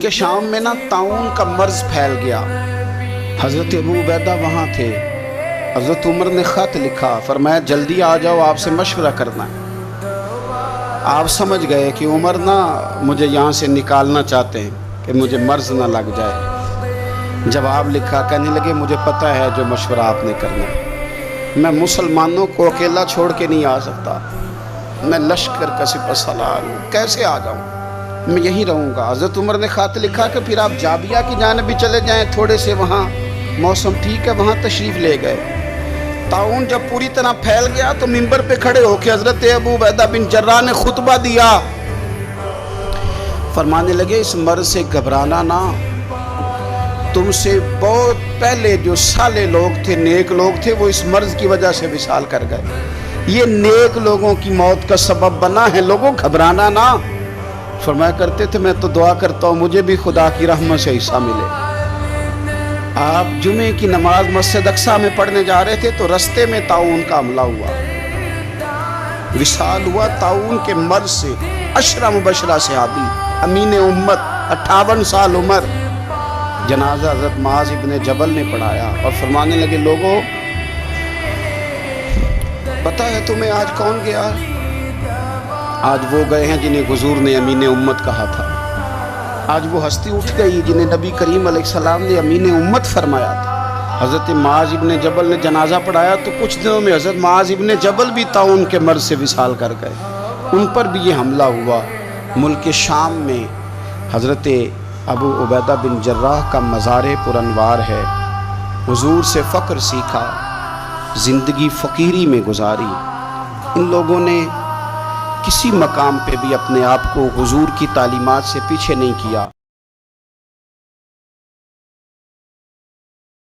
کہ شام میں نا طاعون کا مرض پھیل گیا۔ حضرت ابو عبیدہ وہاں تھے۔ حضرت عمر نے خط لکھا، فرمایا جلدی آ جاؤ، آپ سے مشورہ کرنا ہے۔ آپ سمجھ گئے کہ عمر نا مجھے یہاں سے نکالنا چاہتے ہیں کہ مجھے مرض نہ لگ جائے۔ جواب لکھا، کہنے لگے مجھے پتہ ہے جو مشورہ آپ نے کرنا ہے، میں مسلمانوں کو اکیلا چھوڑ کے نہیں آ سکتا، میں لشکر کا سپہ سالار ہوں، کیسے آ جاؤں، میں یہیں رہوں گا۔ حضرت عمر نے خط لکھا کہ پھر آپ جابیہ کی جانب بھی چلے جائیں، تھوڑے سے وہاں موسم ٹھیک ہے، وہاں تشریف لے گئے۔ طاعون جب پوری طرح پھیل گیا تو منبر پہ کھڑے ہو کے حضرت ابو عبیدہ بن جراح نے خطبہ دیا، فرمانے لگے اس مرض سے گھبرانا نہ، تم سے بہت پہلے جو صالح لوگ تھے، نیک لوگ تھے، وہ اس مرض کی وجہ سے وصال کر گئے، یہ نیک لوگوں کی موت کا سبب بنا ہے، لوگوں گھبرانا نہ۔ فرمایا کرتے تھے میں تو دعا کرتا ہوں مجھے بھی خدا کی رحمت سے حصہ ملے۔ آپ جمعے کی نماز مسجد اقصیٰ میں پڑھنے جا رہے تھے تو رستے میں طاعون کا حملہ ہوا، وصال ہوا طاعون کے مرض سے۔ عشرہ مبشرہ صحابی، امین امت، 58 سال عمر، جنازہ حضرت معاذ ابن جبل نے پڑھایا اور فرمانے لگے لوگوں پتہ ہے تمہیں آج کون گیا؟ آج وہ گئے ہیں جنہیں حضور نے امین امت کہا تھا، آج وہ ہستی اٹھ گئی جنہیں نبی کریم علیہ السلام نے امین امت فرمایا تھا۔ حضرت معاذ ابن جبل نے جنازہ پڑھایا تو کچھ دنوں میں حضرت معاذ ابن جبل بھی طاعون کے مرض سے وصال کر گئے، ان پر بھی یہ حملہ ہوا۔ ملک شام میں حضرت ابو عبیدہ بن جراح کا مزار پر انوار ہے، حضور سے فقر سیکھا، زندگی فقیری میں گزاری۔ ان لوگوں نے کسی مقام پہ بھی اپنے آپ کو حضور کی تعلیمات سے پیچھے نہیں کیا۔